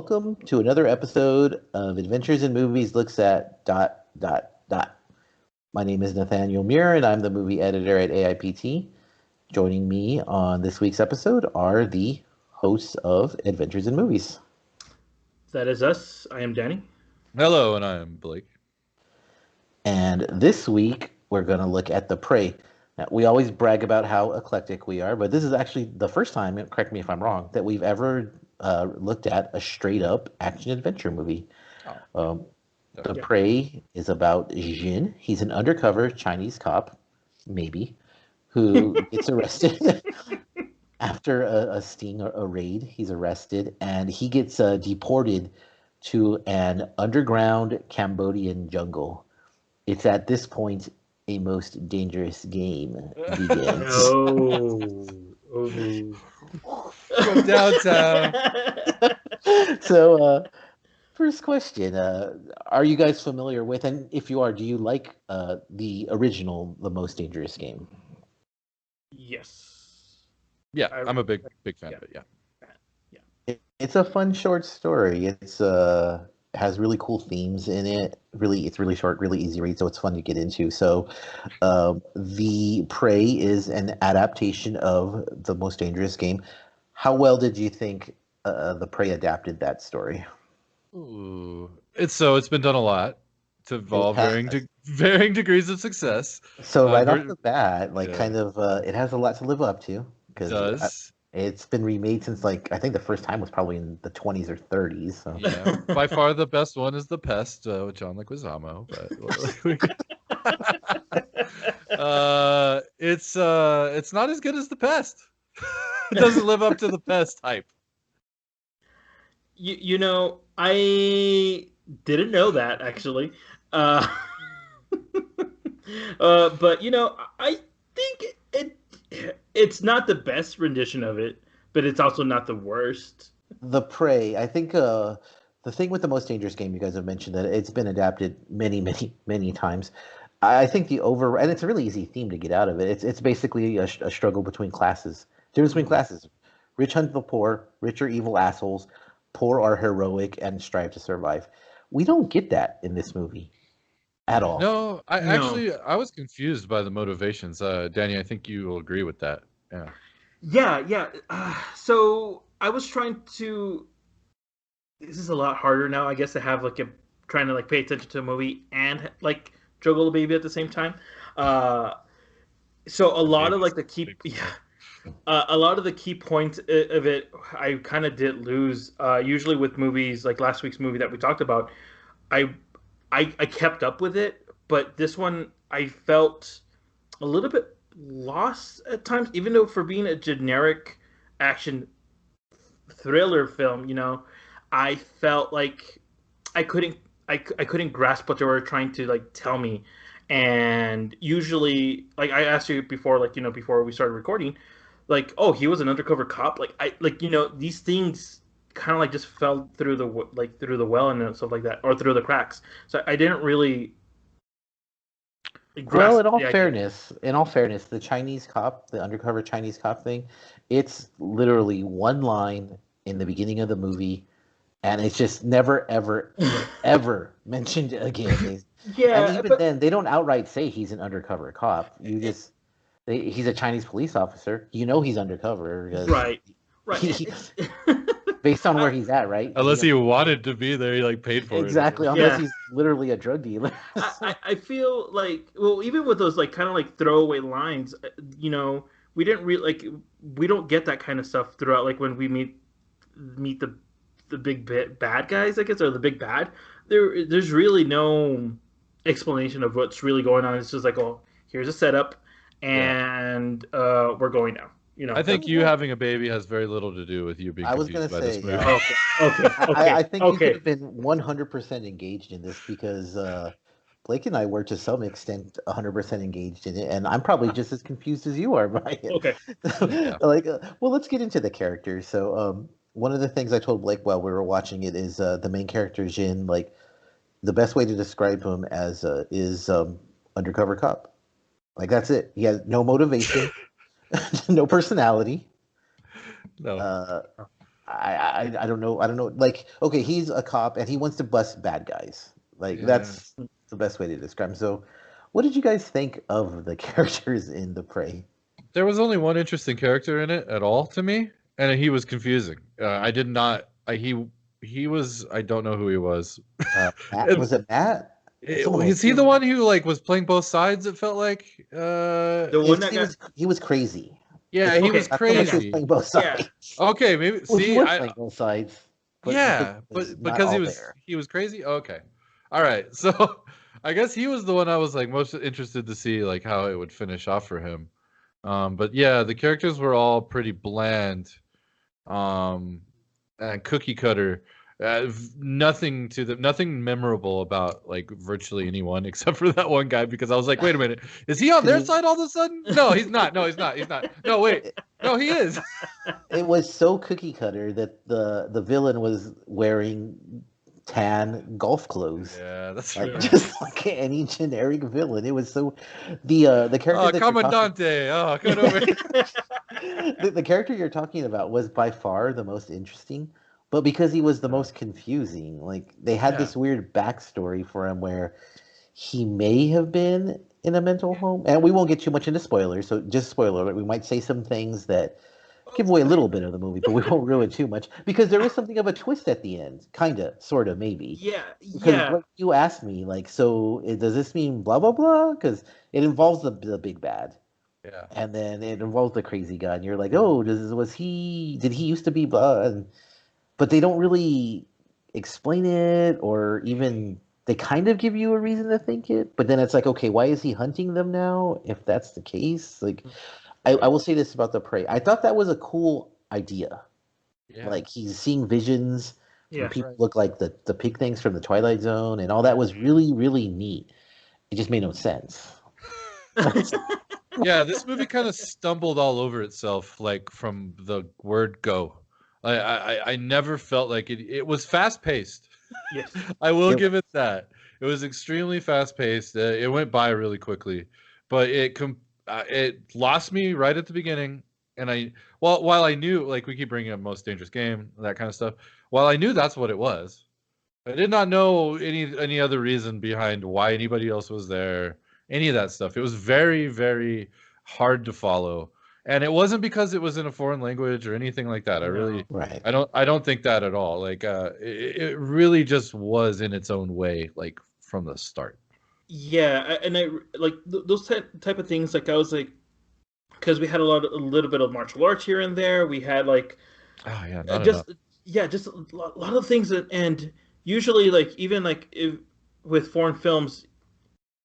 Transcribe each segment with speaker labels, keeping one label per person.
Speaker 1: welcome to another episode of Adventures in Movies looks at ... My name is Nathaniel Muir, and I'm the movie editor at AIPT. Joining me on this week's episode are the hosts of Adventures in Movies.
Speaker 2: That is us. I am Danny.
Speaker 3: Hello, and I am Blake.
Speaker 1: And this week, we're going to look at The Prey. Now, we always brag about how eclectic we are, but this is actually the first time, correct me if I'm wrong, that we've ever looked at a straight-up action-adventure movie. The Prey is about Jin. He's an undercover Chinese cop, maybe, who gets arrested after a sting or a raid. He's arrested, and he gets deported to an underground Cambodian jungle. It's at this point a most dangerous game begins.
Speaker 3: From downtown.
Speaker 1: So, first question: are you guys familiar with, and if you are, do you like the original, The Most Dangerous Game?
Speaker 2: Yes.
Speaker 3: Yeah, I'm a big fan of it. Yeah.
Speaker 1: It's a fun short story. It's has really cool themes in it. It's really short, really easy read, so it's fun to get into. So, The Prey is an adaptation of The Most Dangerous Game. How well did you think The Prey adapted that story?
Speaker 3: Ooh, it's been done a lot to involve varying degrees of success.
Speaker 1: So right off the bat, it has a lot to live up to because it's been remade since I think the first time was probably in the 20s or 30s. So.
Speaker 3: Yeah, by far the best one is The Pest with John Leguizamo, but it's not as good as The Pest. It doesn't live up to The Pest hype.
Speaker 2: You know, I didn't know that actually, but I think it's not the best rendition of it, but it's also not the worst.
Speaker 1: The Prey, I think the thing with The Most Dangerous Game, you guys have mentioned that it's been adapted many, many, many times. I think and it's a really easy theme to get out of it. It's basically a struggle between classes, difference between classes. Rich hunt the poor, rich are evil assholes, poor are heroic and strive to survive. We don't get that in this movie at all.
Speaker 3: No, I was confused by the motivations. Danny, I think you will agree with that.
Speaker 2: Yeah. So I was trying to. This is a lot harder now, I guess, to have trying to pay attention to a movie and juggle the baby at the same time. So a lot of the key, a lot of the key points of it, I kind of did lose. Usually with movies like last week's movie that we talked about, I kept up with it, but this one I felt a little bit lost at times, even though for being a generic action thriller film, I felt like I couldn't grasp what they were trying to tell me. And usually, I asked you before, before we started recording, oh, he was an undercover cop. These things kind of just fell through the well and stuff like that, or through the cracks. So I didn't really.
Speaker 1: Well, in all fairness, the Chinese cop, the undercover Chinese cop thing, it's literally one line in the beginning of the movie, and it's just never, ever, ever mentioned again. And even then, they don't outright say he's an undercover cop. He's a Chinese police officer. He's undercover.
Speaker 2: Right.
Speaker 1: Based on where he's at, right?
Speaker 3: Unless he wanted to be there, he paid for it.
Speaker 1: Exactly. Unless he's literally a drug dealer.
Speaker 2: I feel even with those kind of throwaway lines, we didn't really we don't get that kind of stuff throughout. When we meet the big bad guys, I guess, or the big bad. There's really no explanation of what's really going on. It's just oh, here's a setup, and we're going now.
Speaker 3: I think you having a baby has very little to do with you being confused by this movie.
Speaker 2: Okay.
Speaker 1: I think you could have been 100% engaged in this because Blake and I were to some extent 100% engaged in it, and I'm probably just as confused as you are by it.
Speaker 2: Okay.
Speaker 1: Well, let's get into the characters. So, one of the things I told Blake while we were watching it is the main character Jin. The best way to describe him as is undercover cop. That's it. He has no motivation. No personality.
Speaker 3: No.
Speaker 1: I don't know. I don't know. Like, okay, he's a cop and he wants to bust bad guys. Like,
Speaker 3: Yeah.
Speaker 1: that's the best way to describe him. So, what did you guys think of the characters in The Prey?
Speaker 3: There was only one interesting character in it at all to me, and he was confusing. I did not. He was. I don't know who he was.
Speaker 1: Matt, was it Matt? Someone
Speaker 3: Is he the one who like was playing both sides? It felt like.
Speaker 2: The one that
Speaker 1: he was crazy.
Speaker 3: Yeah, he was
Speaker 1: Not so much he was
Speaker 3: crazy.
Speaker 1: playing both sides.
Speaker 3: Okay, maybe.
Speaker 1: Well, he
Speaker 3: See,
Speaker 1: was playing both sides. But
Speaker 3: yeah,
Speaker 1: was
Speaker 3: but
Speaker 1: not
Speaker 3: because
Speaker 1: all there.
Speaker 3: he was crazy. Okay, all right. So I guess he was the one I was like most interested to see like how it would finish off for him. But yeah, the characters were all pretty bland, and cookie cutter. Nothing to them, nothing memorable about like virtually anyone except for that one guy. Because I was like, wait a minute, is he on their side all of a sudden? No, he's not. No, he's not. He's not. No, wait, no, he is.
Speaker 1: It was so cookie cutter that the villain was wearing tan golf clothes.
Speaker 3: Yeah, that's
Speaker 1: like
Speaker 3: true.
Speaker 1: just like any generic villain. It was so the character that
Speaker 3: Commandante. Oh, come over here.
Speaker 1: the character you're talking about was by far the most interesting, but because he was the most confusing, like they had this weird backstory for him where he may have been in a mental home, and we won't get too much into spoilers. So just spoiler alert, we might say some things that give away a little bit of the movie, but we won't ruin too much because there is something of a twist at the end, kind of, sort of, maybe.
Speaker 2: Yeah,
Speaker 1: Because what you asked me, like, so does this mean blah blah blah? Because it involves the big bad, and then it involves the crazy guy, and you're like, oh, did he used to be blah? But they don't really explain it, or even they kind of give you a reason to think it, but then it's like, okay, why is he hunting them now? If that's the case, like. I will say this about the Prey. I thought that was a cool idea. Yeah. Like he's seeing visions. Yeah, people look like the pig things from the Twilight Zone, and all that was really, really neat. It just made no sense.
Speaker 3: Yeah, this movie kind of stumbled all over itself, like from the word go. I never felt like it was fast paced. Yes, I will give it that. It was extremely fast paced. It went by really quickly, but it lost me right at the beginning, and while I knew, like we keep bringing up most dangerous game, that kind of stuff. While I knew that's what it was, I did not know any other reason behind why anybody else was there, any of that stuff. It was very, very hard to follow, and it wasn't because it was in a foreign language or anything like that. I don't think that at all. Like it really just was in its own way, like from the start.
Speaker 2: Yeah, and I like those type of things. Like I was like, because we had a little bit of martial arts here and there. We had like, just a lot of things and usually like even like with foreign films,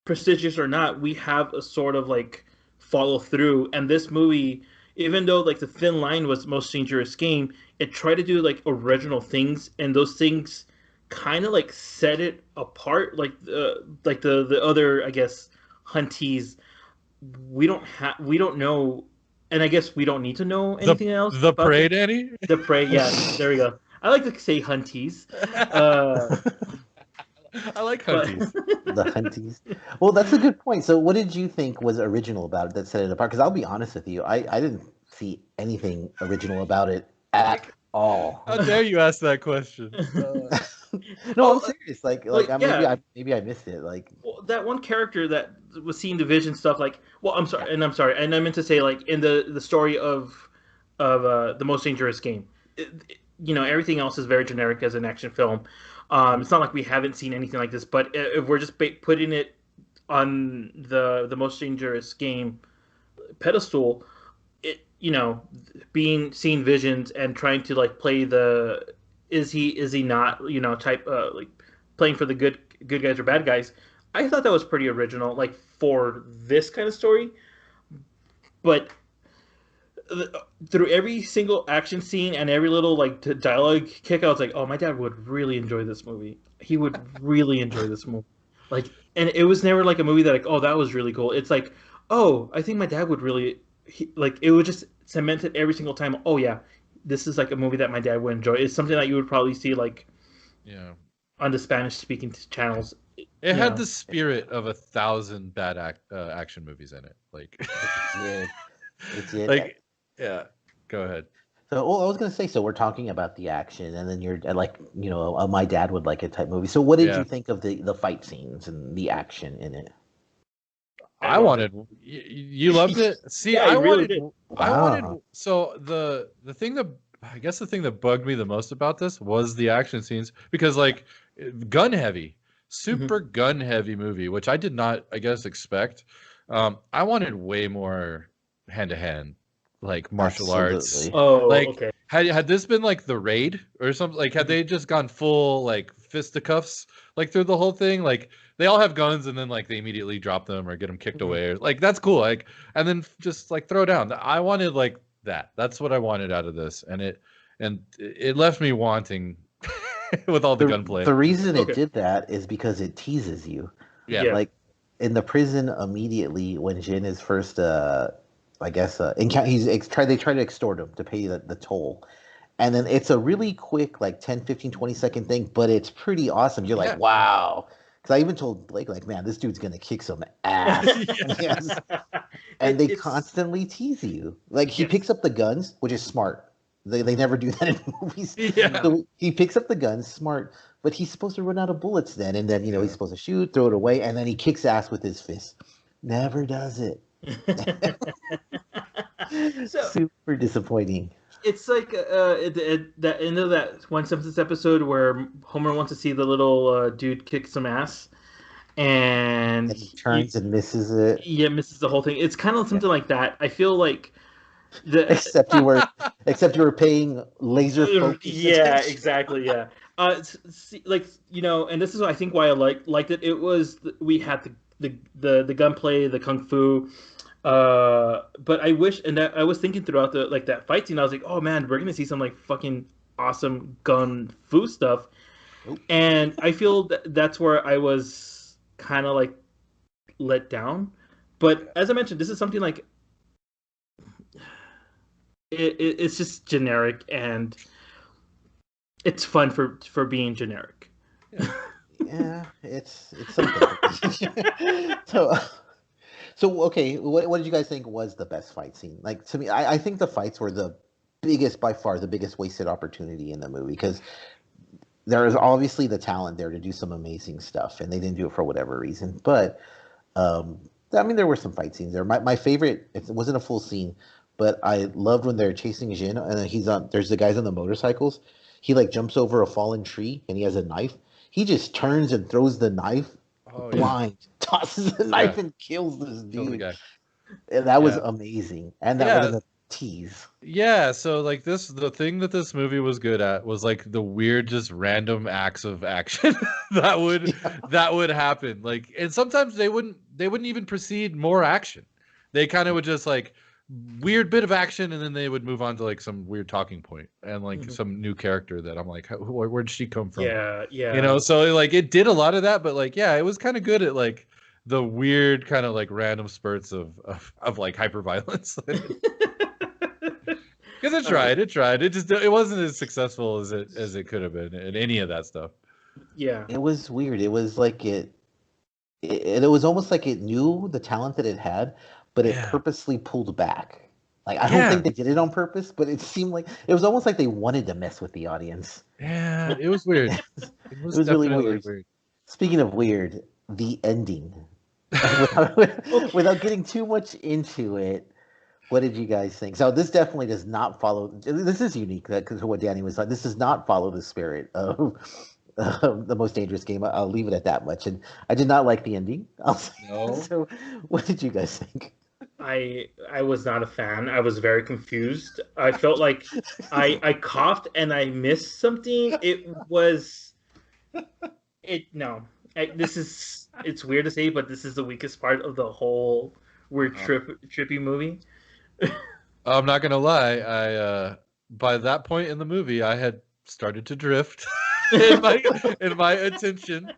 Speaker 2: prestigious or not, we have a sort of like follow through. And this movie, even though like the thin line was Most Dangerous Game, it tried to do like original things, and those things kind of like set it apart. Like the other, I guess, hunties, we don't know, and I guess we don't need to know anything else.
Speaker 3: The Prey, Danny.
Speaker 2: The Prey, yeah. There we go. I like to say hunties.
Speaker 3: I like hunties.
Speaker 1: The hunties. Well, that's a good point. So, what did you think was original about it that set it apart? Because I'll be honest with you, I didn't see anything original about it at all.
Speaker 3: How dare you ask that question?
Speaker 1: No, I'm serious. Maybe I missed it. Like
Speaker 2: that one character that was seeing the vision stuff. Like, well, I'm sorry, and I meant to say like in the story of the Most Dangerous Game. Everything else is very generic as an action film. It's not like we haven't seen anything like this, but if we're just putting it on the Most Dangerous Game pedestal, seeing visions and trying to like play the is he not type like playing for the good guys or bad guys. I thought that was pretty original, like for this kind of story. But through every single action scene and every little like dialogue kick, I was like, oh, my dad would really enjoy this movie. He would really enjoy this movie. Like, and it was never like a movie that like, oh, that was really cool. It's like, oh, I think my dad would really like. It would just cement it every single time. Oh yeah, this is like a movie that my dad would enjoy. It's something that you would probably see like, on the Spanish speaking channels.
Speaker 3: It had the spirit of 1,000 bad action movies in it. Like,
Speaker 1: it did.
Speaker 3: Like, yeah. Go ahead.
Speaker 1: So, I was gonna say, so we're talking about the action, and then you're like, my dad would like it type movie. So, what did
Speaker 3: Yeah.
Speaker 1: you think of the fight scenes and the action in it?
Speaker 3: I wanted you loved it. See,
Speaker 2: Yeah, I really did.
Speaker 3: I wanted
Speaker 1: Wow.
Speaker 3: so the thing that I guess the thing that bugged me the most about this was the action scenes because like gun heavy, super gun heavy movie, which I did not I guess expect. I wanted way more hand to hand like martial arts.
Speaker 1: Absolutely.
Speaker 2: Oh,
Speaker 3: Like
Speaker 2: okay.
Speaker 3: had this been like The Raid or something, like had they just gone full like fisticuffs like through the whole thing, like they all have guns and then like they immediately drop them or get them kicked away, or like that's cool, like and then just like throw down. I wanted like that. That's what I wanted out of this, and it left me wanting with all the gunplay.
Speaker 1: The reason it
Speaker 2: Okay.
Speaker 1: did that is because it teases you.
Speaker 3: Yeah.
Speaker 2: Yeah.
Speaker 1: Like in the prison immediately when Jin is first I guess they try to extort him to pay the toll. And then it's a really quick like 10, 15, 20-second thing, but it's pretty awesome. You're like,
Speaker 3: Yeah.
Speaker 1: wow. Because I even told Blake, like, man, this dude's gonna kick some ass. Yes. And they
Speaker 2: It's
Speaker 1: constantly tease you. Like he
Speaker 2: yes.
Speaker 1: picks up the guns, which is smart. They never do that in movies.
Speaker 3: Yeah.
Speaker 1: So he picks up the guns, smart, but he's supposed to run out of bullets then, and then he's supposed to shoot, throw it away, and then he kicks ass with his fist. Never does it.
Speaker 2: So
Speaker 1: Super disappointing.
Speaker 2: it's like at the end of that one Simpsons episode where Homer wants to see the little dude kick some ass, and
Speaker 1: And he turns and misses it.
Speaker 2: yeah, misses the whole thing. It's kind of something like that. I feel like the
Speaker 1: Except you were paying laser focus
Speaker 2: yeah,
Speaker 1: attention.
Speaker 2: exactly, yeah. Like and this is I think why I liked it. It was we had the gunplay, the kung fu. But I wish, and I was thinking throughout that fight scene, I was like, oh man, we're gonna see some like fucking awesome gun fu stuff,
Speaker 1: Nope.
Speaker 2: and I feel that's where I was kind of like let down. But as I mentioned, this is something like it's just generic and it's fun for being generic.
Speaker 1: Yeah, it's something. So okay, what did you guys think was the best fight scene? Like to me, I think the fights were by far the biggest wasted opportunity in the movie because there is obviously the talent there to do some amazing stuff, and they didn't do it for whatever reason. But um, I mean, there were some fight scenes there. My favorite, it wasn't a full scene, but I loved when they're chasing Jin, and then there's the guys on the motorcycles. He like jumps over a fallen tree, and he has a knife. He just turns and throws the knife blind, tosses the knife and kills this
Speaker 3: Kill the
Speaker 1: dude.
Speaker 3: guy.
Speaker 1: And that was
Speaker 3: Yeah.
Speaker 1: amazing. And that would have been a tease.
Speaker 3: Yeah, so like the thing that this movie was good at was like the weird, just random acts of action that would happen. Like, and sometimes they wouldn't even proceed more action. They kind of would just like weird bit of action, and then they would move on to like some weird talking point and like some new character that I'm like, where'd she come from?
Speaker 2: Yeah.
Speaker 3: So like it did a lot of that, but like yeah, it was kind of good at like the weird kind of like random spurts of like hyper violence. Because it tried. It wasn't as successful as it could have been in any of that stuff.
Speaker 2: Yeah.
Speaker 1: It was weird. It was like it was almost like it knew the talent that it had, but it purposely pulled back. Like I don't think they did it on purpose, but it seemed like it was almost like they wanted to mess with the audience.
Speaker 3: Yeah, it was weird.
Speaker 1: It was really weird. Speaking of weird, the ending. Without getting too much into it, what did you guys think? So this definitely does not follow. This is unique because what Danny was like. This does not follow the spirit of the Most Dangerous Game. I'll leave it at that much. And I did not like the ending.
Speaker 3: No.
Speaker 1: So what did you guys think?
Speaker 2: I was not a fan. I was very confused. I felt like I coughed and I missed something. It's weird to say, but this is the weakest part of the whole weird trippy movie.
Speaker 3: I'm not gonna lie. I by that point in the movie, I had started to drift in my attention,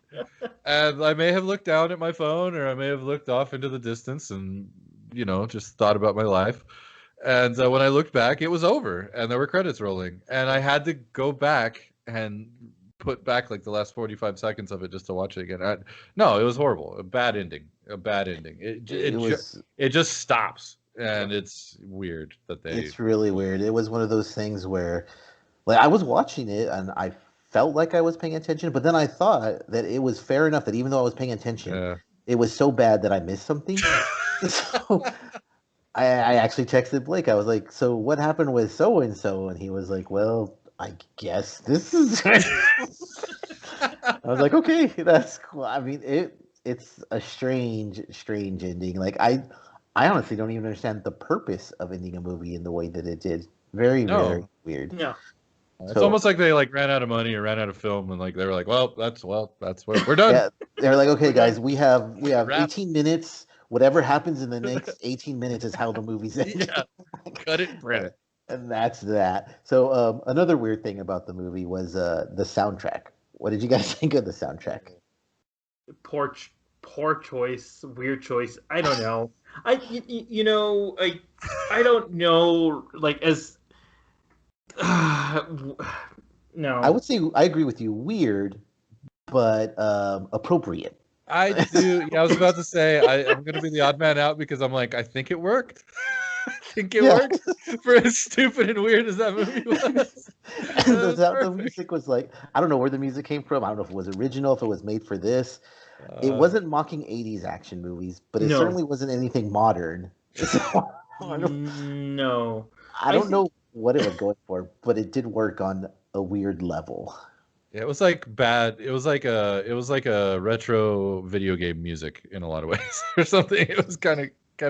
Speaker 3: and I may have looked down at my phone, or I may have looked off into the distance, and just thought about my life. And when I looked back, it was over, and there were credits rolling, and I had to go back and put back like the last 45 seconds of it just to watch it again. No, it was horrible. A bad ending. It just stops. and it's weird that they.
Speaker 1: It's really weird. It was one of those things where, like, I was watching it and I felt like I was paying attention, but then I thought that it was fair enough that even though I was paying attention,
Speaker 3: Yeah.
Speaker 1: it was so bad that I missed something. So I actually texted Blake. I was like, "So what happened with so and so?" And he was like, "Well, I guess this is." I was like, "Okay, that's cool." I mean, it's a strange ending. Like I honestly don't even understand the purpose of ending a movie in the way that it did. Very
Speaker 3: No.
Speaker 1: weird.
Speaker 2: Yeah.
Speaker 3: It's
Speaker 1: So
Speaker 3: almost like they like ran out of money or ran out of film, and like they were like, that's what we're done.
Speaker 1: yeah, they're like, "Okay,
Speaker 3: We're done.
Speaker 1: guys, we have
Speaker 3: Wrap.
Speaker 1: 18 minutes. Whatever happens in the next 18 minutes is how the movie's ending."
Speaker 3: Yeah. Cut it, print it.
Speaker 1: And that's that. So another weird thing about the movie was the soundtrack. What did you guys think of the soundtrack?
Speaker 2: Poor choice, weird choice. I don't know. You know, I don't know. Like as no,
Speaker 1: I would say I agree with you. Weird, but appropriate.
Speaker 3: I do. Yeah, I was about to say I'm going to be the odd man out because I'm like, I think it worked. I think it worked for as stupid and weird as that movie was.
Speaker 1: The music was like, I don't know where the music came from. I don't know if it was original, if it was made for this. It wasn't mocking 80s action movies, but it certainly wasn't anything modern. So,
Speaker 2: no.
Speaker 1: I don't know what it was going for, but it did work on a weird level.
Speaker 3: Yeah, it was like bad. It was like a retro video game music in a lot of ways or something. It was kind of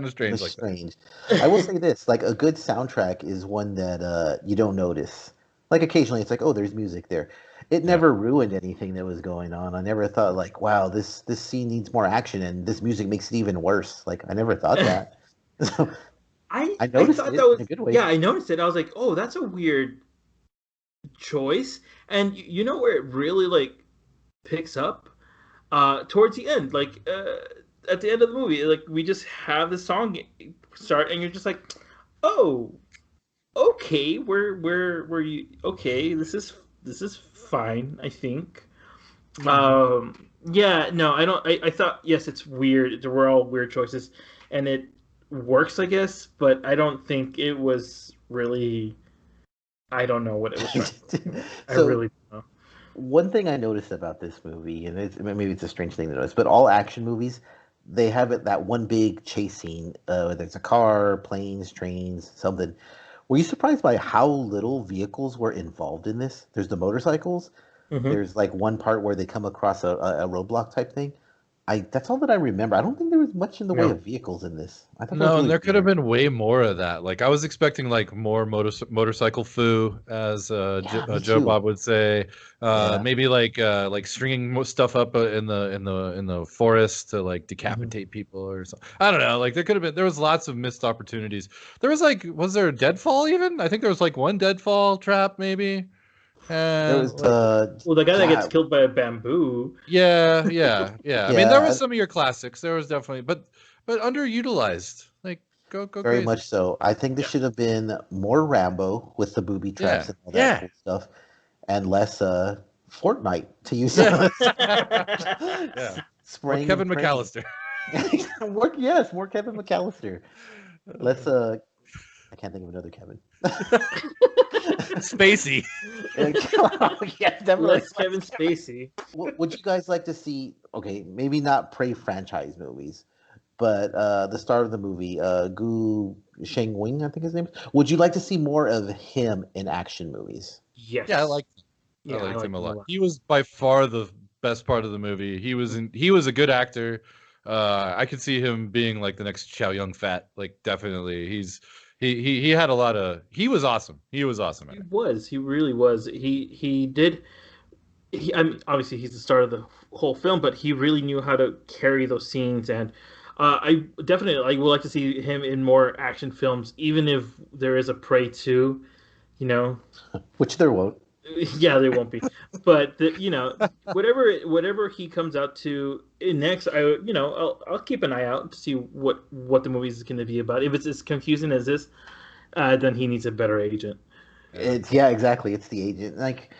Speaker 3: strange like
Speaker 1: strange. I will say this, like a good soundtrack is one that you don't notice. Like occasionally it's like, oh, there's music there. It never ruined anything that was going on. I never thought like, wow, this scene needs more action and this music makes it even worse. Like I never thought that. So,
Speaker 2: I
Speaker 1: noticed
Speaker 2: thought
Speaker 1: it
Speaker 2: that was
Speaker 1: in a good way.
Speaker 2: Yeah, I noticed it. I was like, oh, that's a weird choice. And you know where it really like picks up towards the end, like at the end of the movie, like we just have the song start and you're just like, oh, okay, where you okay, this is fine, I think. Yeah, no, I don't. I thought, yes, it's weird. There were all weird choices, and it works, I guess, but I don't think it was really. I don't know what it was trying. I really don't know.
Speaker 1: One thing I noticed about this movie, and maybe it's a strange thing to notice, but all action movies, they have that one big chase scene. Whether it's a car, planes, trains, something. Were you surprised by how little vehicles were involved in this? There's the motorcycles.
Speaker 2: Mm-hmm.
Speaker 1: There's like one part where they come across a roadblock type thing. That's all that I remember. I don't think there was much in the way of vehicles in this. I thought
Speaker 3: no, and there could have been way more of that. Like I was expecting like more motorcycle foo, as Joe Bob would say. Maybe like stringing stuff up in the forest to like decapitate people or something. I don't know. Like there was lots of missed opportunities. There was there a deadfall even? I think there was like one deadfall trap maybe.
Speaker 1: There was
Speaker 2: the guy that gets killed by a bamboo.
Speaker 3: Yeah. I mean, there was some of your classics. There was definitely, but underutilized. Like go
Speaker 1: very
Speaker 3: crazy.
Speaker 1: much so. I think this should have been more Rambo with the booby traps and all that cool stuff, and less Fortnite to use.
Speaker 3: Yeah. More Kevin McAllister.
Speaker 1: more Kevin McAllister. Let's I can't think of another Kevin.
Speaker 3: Spacey.
Speaker 1: Yes, definitely.
Speaker 2: Less Kevin Spacey.
Speaker 1: Would you guys like to see? Okay, maybe not Prey franchise movies, but the star of the movie, Gu Shengwing, I think his name is. Would you like to see more of him in action movies?
Speaker 2: Yes.
Speaker 3: Yeah, I liked him a lot. He was by far the best part of the movie. He was a good actor. I could see him being like the next Chow Yun Fat. Like definitely, he had a lot of. He was awesome. He was.
Speaker 2: He really was. He did. I mean, obviously he's the star of the whole film, but he really knew how to carry those scenes. And I definitely would like to see him in more action films, even if there is a Prey 2. You know,
Speaker 1: which there won't.
Speaker 2: Yeah, there won't be. But whatever he comes out to next, I'll keep an eye out to see what the movie is going to be about. If it's as confusing as this, then he needs a better agent.
Speaker 1: Exactly. It's the agent. Like,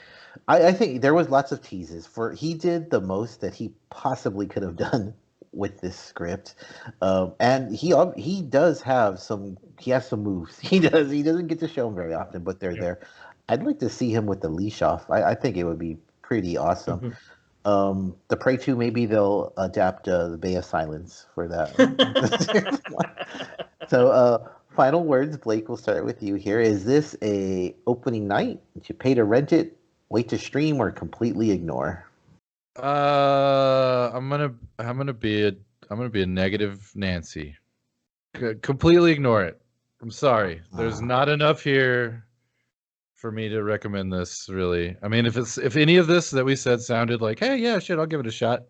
Speaker 1: I think there was lots of teases he did the most that he possibly could have done with this script, and he does have some. He has some moves. He does. He doesn't get to show them very often, but they're there. I'd like to see him with the leash off. I think it would be pretty awesome.
Speaker 2: Mm-hmm.
Speaker 1: The Prey 2, maybe they'll adapt the Bay of Silence for that. So, final words, Blake. We'll start with you here. Is this a opening night? Did you pay to rent it, wait to stream, or completely ignore?
Speaker 3: I'm gonna be a negative Nancy. Completely ignore it. I'm sorry. There's not enough here for me to recommend this, really. I mean, if any of this that we said sounded like, hey, yeah, shit, I'll give it a shot.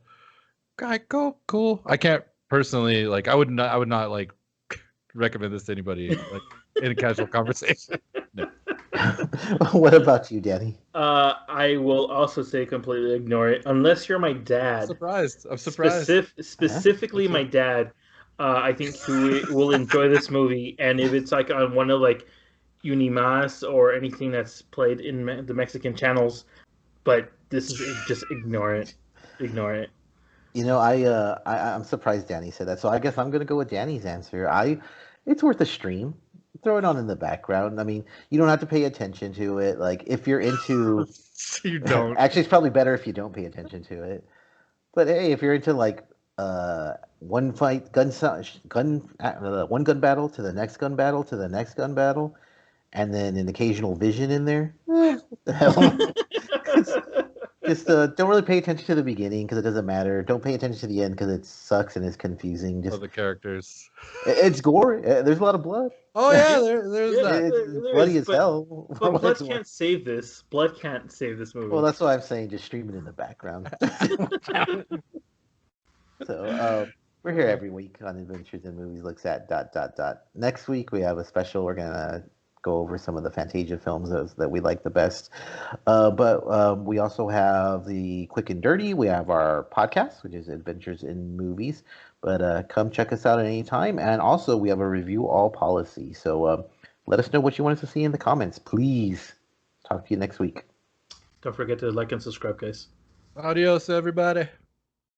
Speaker 3: Cool. I can't personally, like, I would not like recommend this to anybody like in a casual conversation. No.
Speaker 1: What about you, Danny?
Speaker 2: I will also say completely ignore it unless you're my dad.
Speaker 3: I'm surprised.
Speaker 2: Specifically, my dad. I think he will enjoy this movie, and if it's like on one of like Unimas or anything that's played in the Mexican channels, but this is just ignore it.
Speaker 1: You know, I'm surprised Danny said that. So I guess I'm gonna go with Danny's answer. It's worth a stream. Throw it on in the background. I mean, you don't have to pay attention to it. Like if you're into,
Speaker 3: you don't.
Speaker 1: Actually, it's probably better if you don't pay attention to it. But hey, if you're into like one fight one gun battle to the next gun battle to the next gun battle, and then an occasional vision in there, what the hell? Just don't really pay attention to the beginning because it doesn't matter. Don't pay attention to the end because it sucks and it's confusing. Just
Speaker 3: the characters.
Speaker 1: It's gore. There's a lot of blood.
Speaker 3: Oh yeah, there's that.
Speaker 1: It's bloody as hell.
Speaker 2: But blood can't save this. Blood can't save this movie.
Speaker 1: Well, that's why I'm saying just stream it in the background. So we're here every week on Adventures in Movies Looks at ... Next week we have a special. We're gonna go over some of the Fantasia films that we like the best. But we also have the Quick and Dirty. We have our podcast, which is Adventures in Movies. But come check us out at any time. And also we have a review all policy. So let us know what you want us to see in the comments. Please. Talk to you next week.
Speaker 2: Don't forget to like and subscribe, guys.
Speaker 3: Adios, everybody.